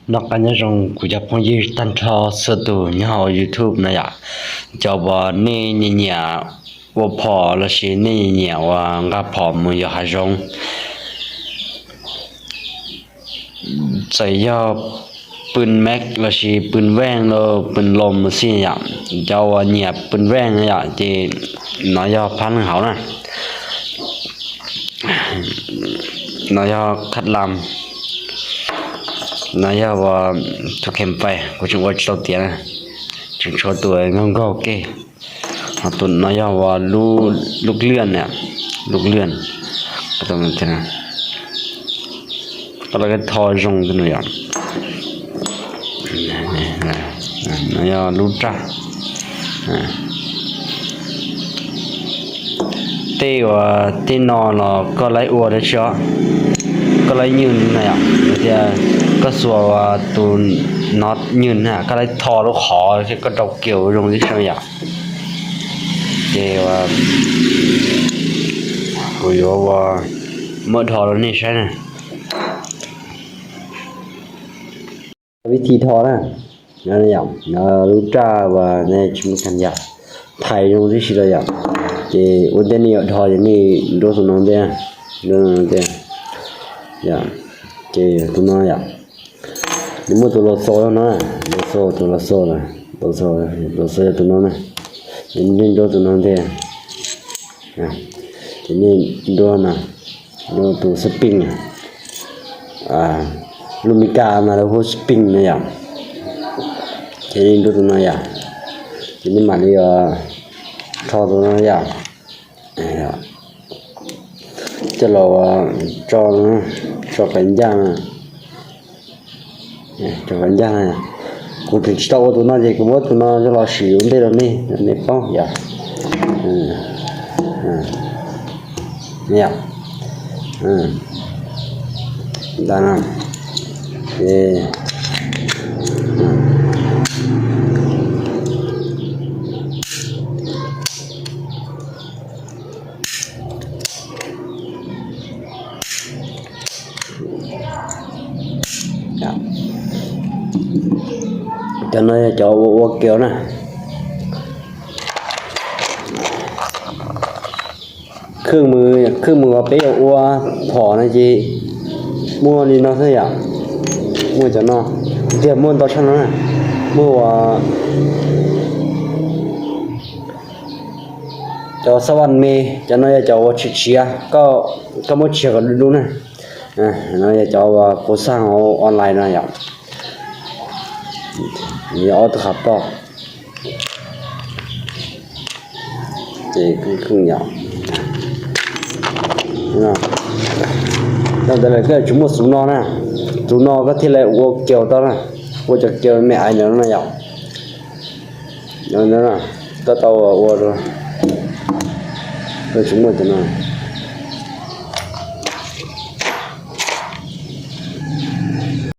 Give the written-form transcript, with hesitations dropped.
nó cái nhớ rằng của Nhật phong gì tan cho sơ tu nhau YouTube này à cho bà nè nhẹ nhẹ và phò là chỉ nè nhẹ nhẹ và ngã phò mình giờ hay rongใส่ ปืนแม็กละชีปืนแว่งแล้วปืนลมสิอย่างเจ้าเหยียบปืนแว่งอย่างที่น้อยพันเขานะน้อยคัดลำน้อยว่าทุกเข็มไปกูจะว่าเราเตี้ยนะจึงชดตัวงั้นก็โอเคตุนน้อยว่าลูกเลื่อนเนี่ยลูกเลื่อนก็ต้องเป็นนะแล้วก็ทอจงตัวอย่างnó lút ra tê nó có lấy ua đấy chứ có lấy nhún này à thì có số tụ nó nhún à có lấy thò nó khó thì có độc kiểu dùng cái sao vậy thì rồi mở thò nó này sao nèวิธีทอนะนั่นอย่างรู้จ้าว่าในชุมชนอย่างไทยตรงที่ชื่ออย่างที่วันนี้ทออย่างนี้ดูสนองเดียดูสนองเดียอย่างที่ตัวน้อยอย่างนี่มันตัวละโซ่แล้วนะตัวละโซ่นะตัวโซ่ตัวน้อยนะนี่ดูตัวน้องเดียที่นี่ดูนะดูตัวสปริงลูมิกามาแล้วก็สปริงนะอย่างทีนี้ดูตัวน้อยอย่างทีนี้มาเรียทอตัวน้อยอย่างจะเราจอกันย่างจอกันย่างกูถึงชอบตัวน้อยเด็กกูว่าตัวน้อยจะเราsử dụngได้แล้วนี่ป้องอย่างเนี่ยด้านนั้นcho nên cho vô kiểu nèเครื่องมือว่าเป๊ะอัวถอนะจีมั่วนี่เนาะสักอย่างมั่วจะเนาะเดี๋ยวมั่วต่อชั้นนะมั่วจะสวรรค์มีจะน้อยจะว่าเชียก็มั่วเชียกันดูนะน้อยจะว่ากูสร้างเอาออนไลน์นะอย่างนี่เอาตะขับต่อจีครึ่งอย่างนั่นแต่ละก็จุ่มสุ่มนอนะจุ่มนอก็ที่ไรวัวเกี่ยวตอนน่ะวัวจะเกี่ยวไม่อายเนื้อน่ะอย่างนั่นน่ะก็เตาวัวด้วยก็จุ่มหมดตัวน่ะ